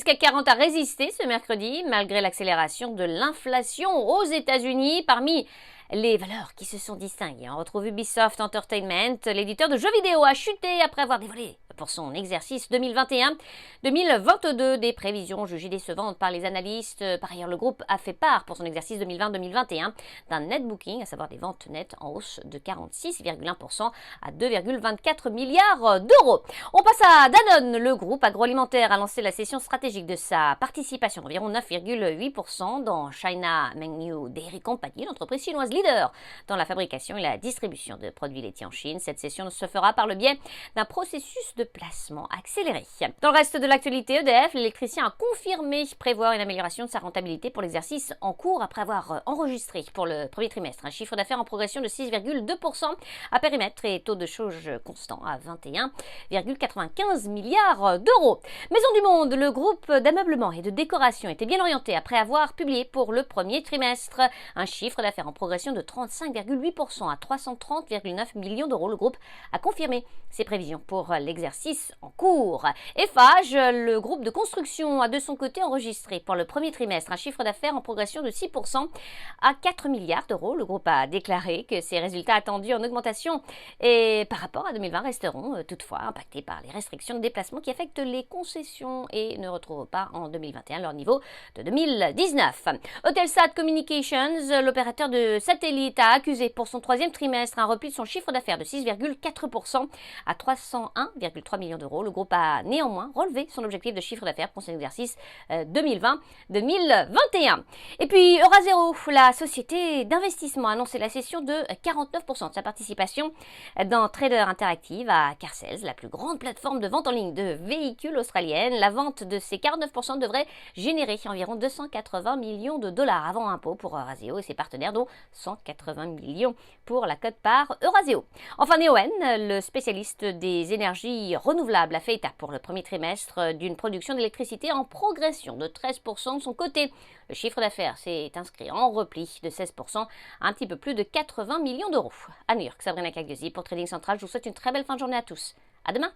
CAC 40 a résisté ce mercredi malgré l'accélération de l'inflation aux États-Unis. Parmi les valeurs qui se sont distinguées, on retrouve Ubisoft Entertainment. L'éditeur de jeux vidéo a chuté après avoir dévoilé pour son exercice 2021-2022 des prévisions jugées décevantes par les analystes. Par ailleurs, le groupe a fait part pour son exercice 2020-2021 d'un net booking, à savoir des ventes nettes en hausse de 46,1% à 2,24 milliards d'euros. On passe à Danone. Le groupe agroalimentaire a lancé la cession stratégique de sa participation d'environ 9,8% dans China Mengniu Dairy Company, l'entreprise chinoise leader dans la fabrication et la distribution de produits laitiers en Chine. Cette cession se fera par le biais d'un processus de placement accéléré. Dans le reste de l'actualité, EDF, l'électricien, a confirmé prévoir une amélioration de sa rentabilité pour l'exercice en cours après avoir enregistré pour le premier trimestre un chiffre d'affaires en progression de 6,2% à périmètre et taux de change constant à 21,95 milliards d'euros. Maison du Monde, le groupe d'ameublement et de décoration était bien orienté après avoir publié pour le premier trimestre un chiffre d'affaires en progression de 35,8% à 330,9 millions d'euros. Le groupe a confirmé ses prévisions pour l'exercice en cours. Eiffage, le groupe de construction, a de son côté enregistré pour le premier trimestre un chiffre d'affaires en progression de 6% à 4 milliards d'euros. Le groupe a déclaré que ses résultats attendus en augmentation et par rapport à 2020 resteront toutefois impactés par les restrictions de déplacement qui affectent les concessions et ne retrouvent pas en 2021 leur niveau de 2019. Eutelsat Communications, l'opérateur de satellite, a accusé pour son troisième trimestre un repli de son chiffre d'affaires de 6,4% à 301,3 millions d'euros. Le groupe a néanmoins relevé son objectif de chiffre d'affaires pour son exercice 2020-2021. Et puis Eurazeo, la société d'investissement, a annoncé la cession de 49% de sa participation dans Trader Interactive à Carsales, la plus grande plateforme de vente en ligne de véhicules australienne. La vente de ces 49% devrait générer environ 280 millions de dollars avant impôt pour Eurazeo et ses partenaires, dont 180 millions pour la quote-part Eurazeo. Enfin, Neoen, le spécialiste des énergies renouvelables, a fait état pour le premier trimestre d'une production d'électricité en progression de 13% de son côté. Le chiffre d'affaires s'est inscrit en repli de 16%, un petit peu plus de 80 millions d'euros. À New York, Sabrina Cagliozzi pour Trading Central. Je vous souhaite une très belle fin de journée à tous. À demain!